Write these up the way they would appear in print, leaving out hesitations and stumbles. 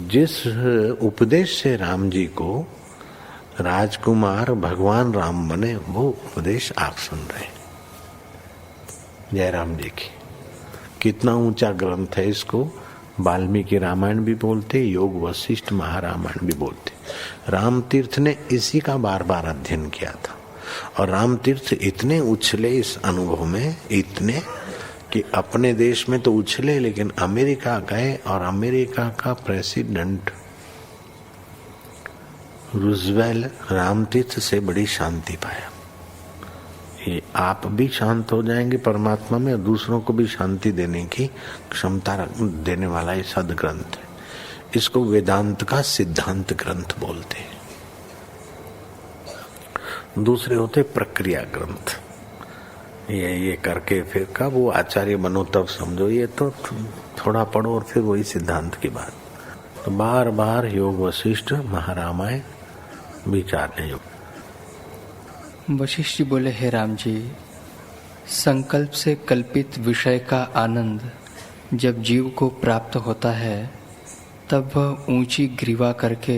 जिस उपदेश से राम जी को राजकुमार भगवान राम बने, वो उपदेश आप सुन रहे हैं जयराम जी की। कितना ऊंचा ग्रंथ है, इसको वाल्मीकि रामायण भी बोलते, योग वशिष्ठ महारामायण भी बोलते। राम तीर्थ ने इसी का बार बार अध्ययन किया था, और राम तीर्थ इतने उछले इस अनुभव में, इतने कि अपने देश में तो उछले, लेकिन अमेरिका गए और अमेरिका का प्रेसिडेंट रूजवेल्ट राम तीर्थ से बड़ी शांति पाया। ये आप भी शांत हो जाएंगे परमात्मा में, और दूसरों को भी शांति देने की क्षमता देने वाला ये सदग्रंथ है। इसको वेदांत का सिद्धांत ग्रंथ बोलते हैं। दूसरे होते प्रक्रिया ग्रंथ, ये करके फिर कब वो आचार्य बनो तब समझो, ये तो थोड़ा पढ़ो और फिर वही सिद्धांत की बात। तो बार बार योग वशिष्ठ महारामायण विचारने योग। वशिष्ठ जी बोले, हे राम जी, संकल्प से कल्पित विषय का आनंद जब जीव को प्राप्त होता है तब वह ऊंची ग्रीवा करके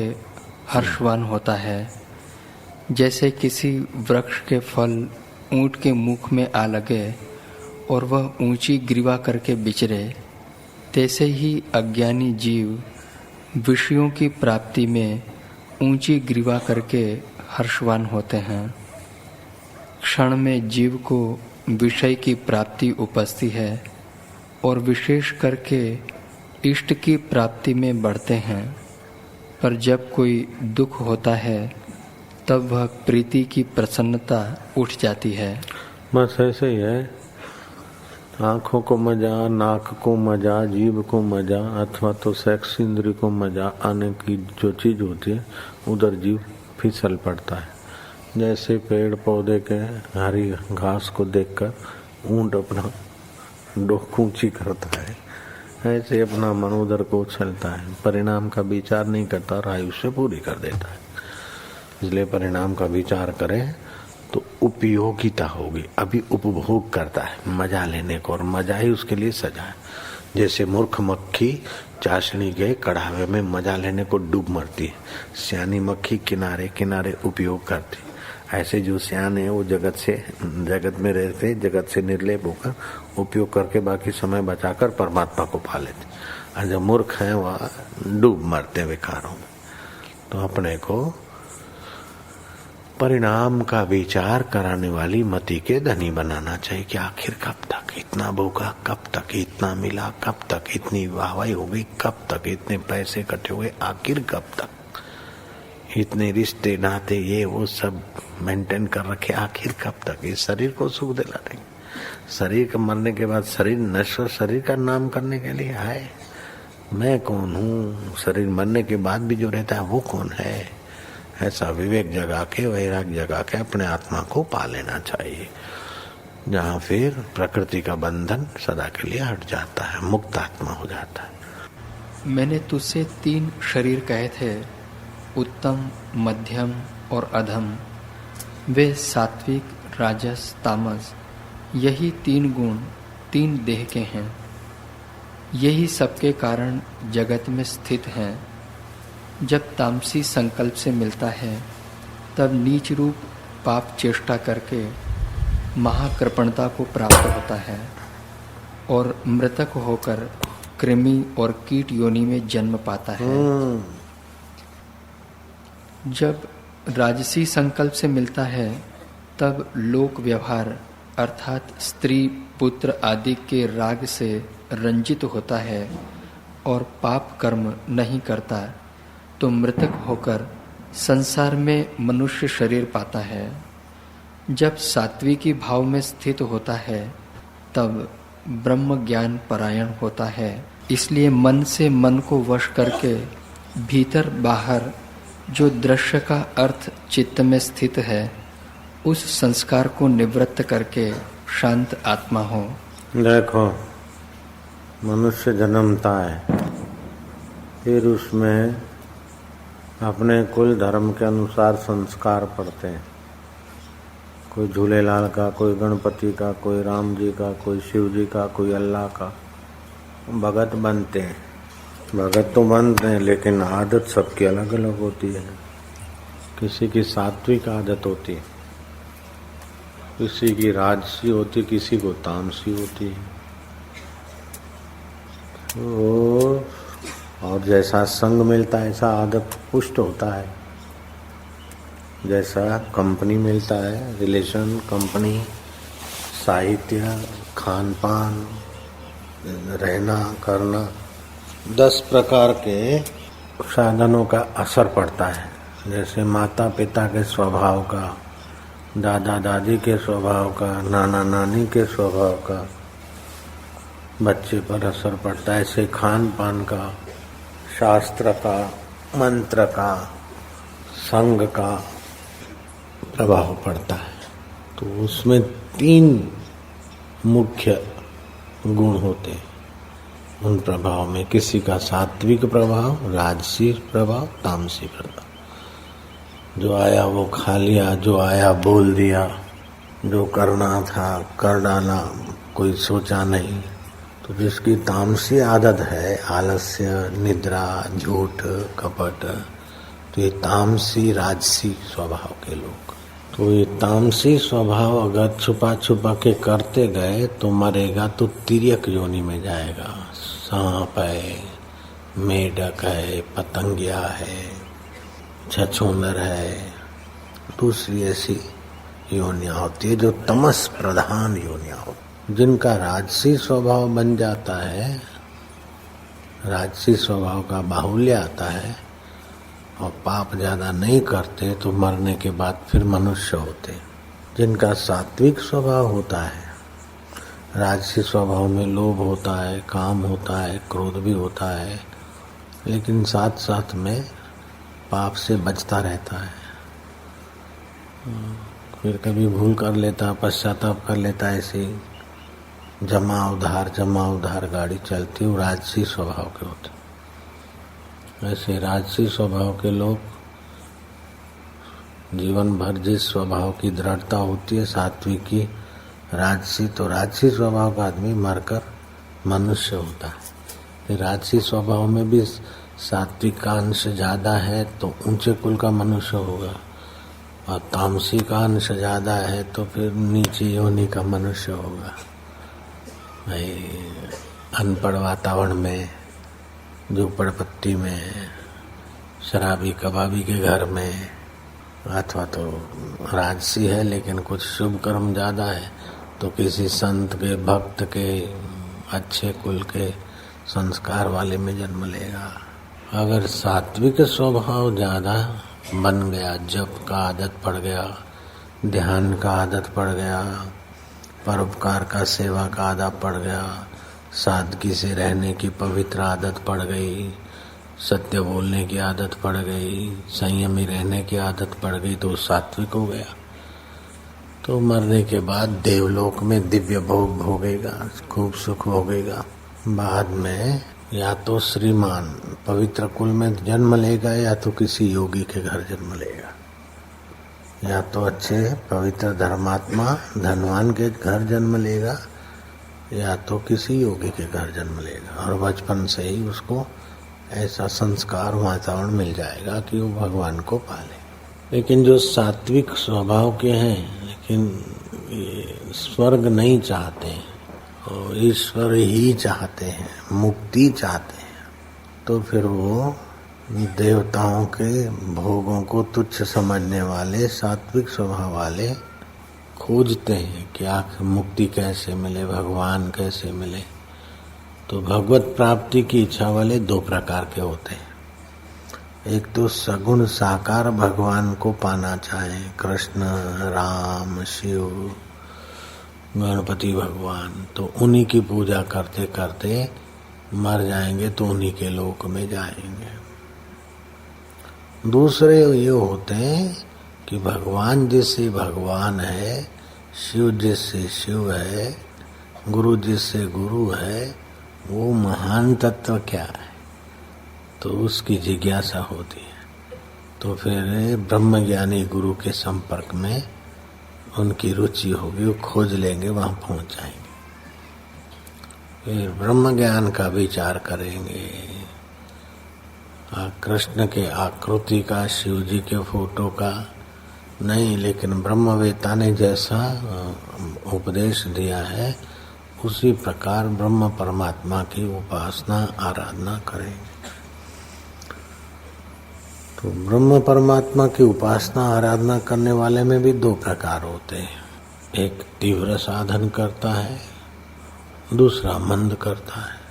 हर्षवान होता है। जैसे किसी वृक्ष के फल ऊंट के मुख में आ लगे और वह ऊंची ग्रीवा करके बिचरे, तैसे ही अज्ञानी जीव विषयों की प्राप्ति में ऊंची ग्रीवा करके हर्षवान होते हैं। क्षण में जीव को विषय की प्राप्ति उपजती है और विशेष करके इष्ट की प्राप्ति में बढ़ते हैं, पर जब कोई दुख होता है तब वह प्रीति की प्रसन्नता उठ जाती है। बस ऐसे ही है, आँखों को मजा, नाक को मजा, जीभ को मजा, अथवा तो सेक्स इंद्री को मजा आने की जो चीज होती है, उधर जीव फिसल पड़ता है। जैसे पेड़ पौधे के हरी घास को देखकर ऊंट अपना डोक ऊंची करता है, ऐसे अपना मन उधर को उछलता है, परिणाम का विचार नहीं करता और आयुष्य पूरी कर देता है। इसलिए परिणाम का विचार करें तो उपयोगिता होगी। अभी उपभोग करता है मजा लेने को, और मजा ही उसके लिए सजा है। जैसे मूर्ख मक्खी चाशनी के कढ़ावे में मजा लेने को डूब मरती है, सियानी मक्खी किनारे किनारे उपयोग करती। ऐसे जो सियान है वो जगत में रहते, जगत से निर्लेप होकर उपयोग करके बाकी समय बचाकर परमात्मा को पा लेते, और जो मूर्ख है वह डूब मरते विकारों में। तो अपने को परिणाम का विचार कराने वाली मति के धनी बनाना चाहिए कि आखिर कब तक इतना भूखा, कब तक इतना मिला, कब तक इतनी वाहवाही हो गई, कब तक इतने पैसे इकट्ठे हुए, आखिर कब तक इतने रिश्ते नाते ये वो सब मेंटेन कर रखे, आखिर कब तक। इस शरीर को सुख दिला देंगे। शरीर के मरने के बाद शरीर नश्वर, शरीर का नाम करने के लिए है। मैं कौन हूँ, शरीर मरने के बाद भी जो रहता है वो कौन है। ऐसा विवेक जगा के, वैराग जगा के अपने आत्मा को पा लेना चाहिए, जहाँ फिर प्रकृति का बंधन सदा के लिए हट जाता है, मुक्त आत्मा हो जाता है। मैंने तुझसे 3 शरीर कहे थे, उत्तम, मध्यम और अधम। वे सात्विक, राजस, तामस, यही 3 गुण 3 देह के हैं। यही सबके कारण जगत में स्थित हैं। जब तामसी संकल्प से मिलता है तब नीच रूप पाप चेष्टा करके महाकृपणता को प्राप्त होता है और मृतक होकर कृमि और कीट योनि में जन्म पाता है। जब राजसी संकल्प से मिलता है तब लोक व्यवहार अर्थात स्त्री पुत्र आदि के राग से रंजित होता है और पाप कर्म नहीं करता, तो मृतक होकर संसार में मनुष्य शरीर पाता है। जब सात्विकी भाव में स्थित होता है तब ब्रह्म ज्ञान परायण होता है। इसलिए मन से मन को वश करके भीतर बाहर जो दृश्य का अर्थ चित्त में स्थित है, उस संस्कार को निवृत्त करके शांत आत्मा हो। देखो, मनुष्य जन्मता है, फिर उसमें अपने कुल धर्म के अनुसार संस्कार पड़ते हैं। कोई झूलेलाल का, कोई गणपति का, कोई राम जी का, कोई शिव जी का, कोई अल्लाह का। भगत बनते हैं, भगत तो बनते हैं लेकिन आदत सबकी अलग अलग होती है। किसी की सात्विक आदत होती है, किसी की राजसी होती, किसी को तामसी होती है। और जैसा संग मिलता है ऐसा आदत पुष्ट होता है। जैसा कंपनी मिलता है, रिलेशन, कंपनी, साहित्य, खान पान, रहना करना, 10 प्रकार के साधनों का असर पड़ता है। जैसे माता पिता के स्वभाव का, दादा दादी के स्वभाव का, नाना नानी के स्वभाव का बच्चे पर असर पड़ता है, ऐसे खान पान का, शास्त्र का, मंत्र का, संग का प्रभाव पड़ता है। तो उसमें 3 मुख्य गुण होते हैं उन प्रभाव में। किसी का सात्विक प्रभाव, राजसी प्रभाव, तामसी प्रभाव। जो आया वो खा लिया, जो आया बोल दिया, जो करना था कर डाला, कोई सोचा नहीं। तो जिसकी तामसी आदत है, आलस्य, निद्रा, झूठ, कपट, तो ये तामसी राजसी स्वभाव के लोग। तो ये तामसी स्वभाव अगर छुपा छुपा के करते गए तो मरेगा तो तिर्यक योनि में जाएगा। सांप है, मेढक है, पतंगिया है, छछूंदर है, दूसरी ऐसी योनियां होती है जो तमस प्रधान योनियां होती। जिनका राजसी स्वभाव बन जाता है, राजसी स्वभाव का बाहुल्य आता है और पाप ज्यादा नहीं करते तो मरने के बाद फिर मनुष्य होते। जिनका सात्विक स्वभाव होता है, राजसी स्वभाव में लोभ होता है, काम होता है, क्रोध भी होता है, लेकिन साथ साथ में पाप से बचता रहता है। फिर कभी भूल कर लेता, पश्चाताप कर लेता, ऐसे जमा उधार गाड़ी चलती, वो राजसी स्वभाव के होते। ऐसे राजसी स्वभाव के लोग जीवन भर जिस स्वभाव की दृढ़ता होती है, सात्विकी, राजसी, तो राजसी स्वभाव का आदमी मरकर मनुष्य होता है। राजसी स्वभाव में भी सात्विक का अंश ज्यादा है तो ऊंचे कुल का मनुष्य होगा, और तामसी का अंश ज्यादा है तो फिर नीचे योनि का मनुष्य होगा। अनपढ़ वातावरण में, झोपड़पट्टी में, शराबी कबाबी के घर में, अथवा तो राजसी है लेकिन कुछ शुभ कर्म ज्यादा है तो किसी संत के, भक्त के, अच्छे कुल के, संस्कार वाले में जन्म लेगा। अगर सात्विक स्वभाव ज्यादा बन गया, जप का आदत पड़ गया, ध्यान का आदत पड़ गया, परोपकार का, सेवा का आदत पड़ गया, सादगी से रहने की पवित्र आदत पड़ गई, सत्य बोलने की आदत पड़ गई, संयमी रहने की आदत पड़ गई, तो सात्विक हो गया। तो मरने के बाद देवलोक में दिव्य भोग भोगेगा, खूब सुख भोगेगा। बाद में या तो श्रीमान पवित्र कुल में जन्म लेगा, या तो किसी योगी के घर जन्म लेगा, या तो अच्छे पवित्र धर्मात्मा धनवान के घर जन्म लेगा, या तो किसी योगी के घर जन्म लेगा। और बचपन से ही उसको ऐसा संस्कार वातावरण मिल जाएगा कि वो भगवान को पाले। लेकिन जो सात्विक स्वभाव के हैं, लेकिन ये स्वर्ग नहीं चाहते और ईश्वर ही चाहते हैं, मुक्ति चाहते हैं, तो फिर वो देवताओं के भोगों को तुच्छ समझने वाले सात्विक स्वभाव वाले खोजते हैं कि आखिर मुक्ति कैसे मिले, भगवान कैसे मिले। तो भगवत प्राप्ति की इच्छा वाले 2 प्रकार के होते हैं। एक तो सगुण साकार भगवान को पाना चाहें, कृष्ण, राम, शिव, गणपति भगवान, तो उन्हीं की पूजा करते करते मर जाएंगे तो उन्हीं के लोक में जाएंगे। दूसरे ये होते हैं कि भगवान जिससे भगवान है, शिव जिससे शिव है, गुरु जिससे गुरु है, वो महान तत्व क्या है, तो उसकी जिज्ञासा होती है। तो फिर ब्रह्मज्ञानी गुरु के संपर्क में उनकी रुचि होगी, वो खोज लेंगे, वहां पहुंच जाएंगे। फिर ब्रह्म ज्ञान का विचार करेंगे, कृष्ण के आकृति का, शिव जी के फोटो का नहीं, लेकिन ब्रह्मवेता ने जैसा उपदेश दिया है उसी प्रकार ब्रह्म परमात्मा की उपासना आराधना करेंगे। तो ब्रह्म परमात्मा की उपासना आराधना करने वाले में भी दो प्रकार होते हैं, एक तीव्र साधन करता है, दूसरा मंद करता है।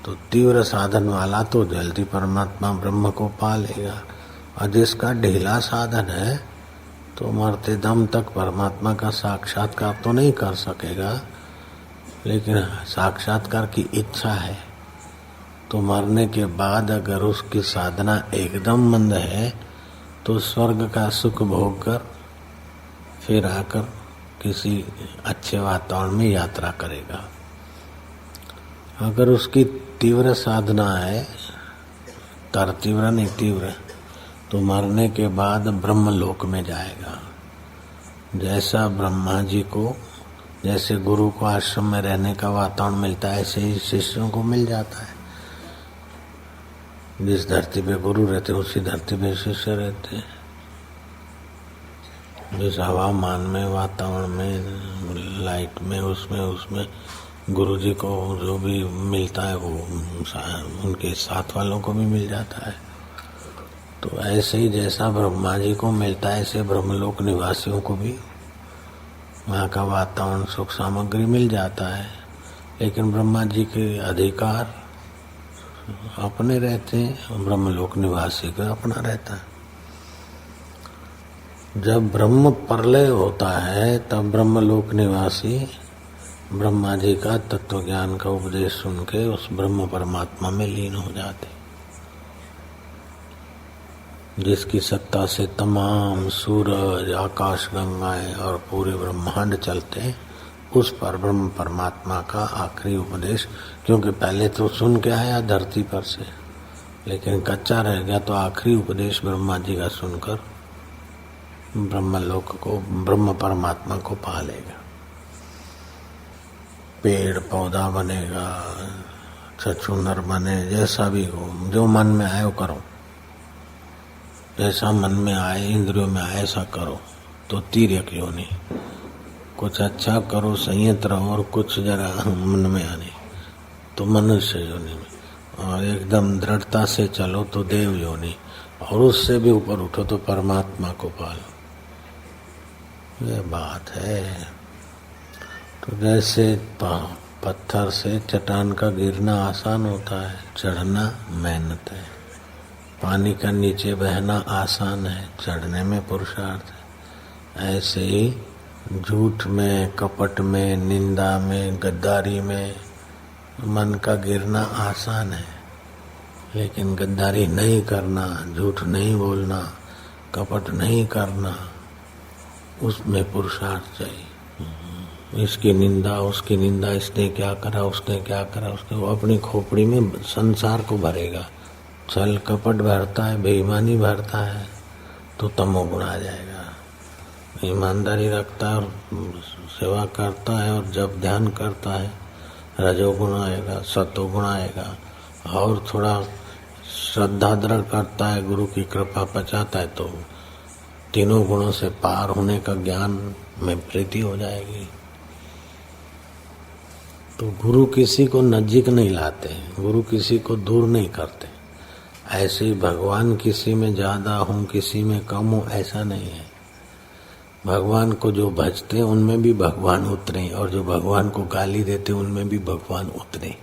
तो तीव्र साधन वाला तो जल्दी परमात्मा ब्रह्म को पा लेगा, और जिसका ढीला साधन है तो मरते दम तक परमात्मा का साक्षात्कार तो नहीं कर सकेगा, लेकिन साक्षात्कार की इच्छा है। तो मरने के बाद अगर उसकी साधना एकदम मंद है तो स्वर्ग का सुख भोग कर फिर आकर किसी अच्छे वातावरण में यात्रा करेगा। अगर उसकी तीव्र साधना है, तीव्र नहीं तीव्र, तो मरने के बाद ब्रह्मलोक में जाएगा। जैसा ब्रह्मा जी को, जैसे गुरु को आश्रम में रहने का वातावरण मिलता है, ऐसे ही शिष्यों को मिल जाता है। जिस धरती पे गुरु रहते उसी धरती पे शिष्य रहते हैं। जिस हवामान में, वातावरण में, लाइट में, उसमें गुरु जी को जो भी मिलता है वो उनके साथ वालों को भी मिल जाता है। तो ऐसे ही जैसा ब्रह्मा जी को मिलता है, ऐसे ब्रह्मलोक निवासियों को भी वहाँ का वातावरण, सुख सामग्री मिल जाता है। लेकिन ब्रह्मा जी के अधिकार अपने रहते हैं, ब्रह्मलोक निवासी का अपना रहता है। जब ब्रह्म प्रलय होता है तब ब्रह्मलोक निवासी ब्रह्मा जी का तत्व ज्ञान का उपदेश सुन के उस ब्रह्म परमात्मा में लीन हो जाते, जिसकी सत्ता से तमाम सूरज, आकाश गंगाएं और पूरे ब्रह्मांड चलते, उस पर ब्रह्म परमात्मा का आखिरी उपदेश। क्योंकि पहले तो सुन के आया धरती पर से, लेकिन कच्चा रह गया, तो आखिरी उपदेश ब्रह्मा जी का सुनकर ब्रह्मलोक को, ब्रह्म परमात्मा को पा लेगा। पेड़ पौधा बनेगा, छछूंदर बने, जैसा भी हो, जो मन में आए वो करो, जैसा मन में आए, इंद्रियों में आए ऐसा करो। तो तिर्यक योनि, कुछ अच्छा करो, संयत रहो, और कुछ जरा मन में आने तो मनुष्य योनि में, और एकदम दृढ़ता से चलो तो देव योनि, और उससे भी ऊपर उठो तो परमात्मा को पालो। ये बात है। तो जैसे पत्थर से चट्टान का गिरना आसान होता है, चढ़ना मेहनत है। पानी का नीचे बहना आसान है, चढ़ने में पुरुषार्थ है। ऐसे ही झूठ में, कपट में, निंदा में, गद्दारी में मन का गिरना आसान है, लेकिन गद्दारी नहीं करना, झूठ नहीं बोलना, कपट नहीं करना, उसमें पुरुषार्थ चाहिए। इसकी निंदा, उसकी निंदा, इसने क्या करा, उसने क्या करा, उसने, वो अपनी खोपड़ी में संसार को भरेगा। छल कपट भरता है, बेईमानी भरता है तो तमोगुण आ जाएगा। ईमानदारी रखता है और सेवा करता है, और जब ध्यान करता है रजोगुण आएगा, सतोगुण आएगा। और थोड़ा श्रद्धा दृढ़ करता है, गुरु की कृपा पचाता है, तो तीनों गुणों से पार होने का ज्ञान में प्रीति हो जाएगी। तो गुरु किसी को नजीक नहीं लाते, गुरु किसी को दूर नहीं करते। ऐसे ही भगवान किसी में ज्यादा हूँ, किसी में कम हूँ, ऐसा नहीं है। भगवान को जो भजते उनमें भी भगवान उतरे, और जो भगवान को गाली देते उनमें भी भगवान उतरे।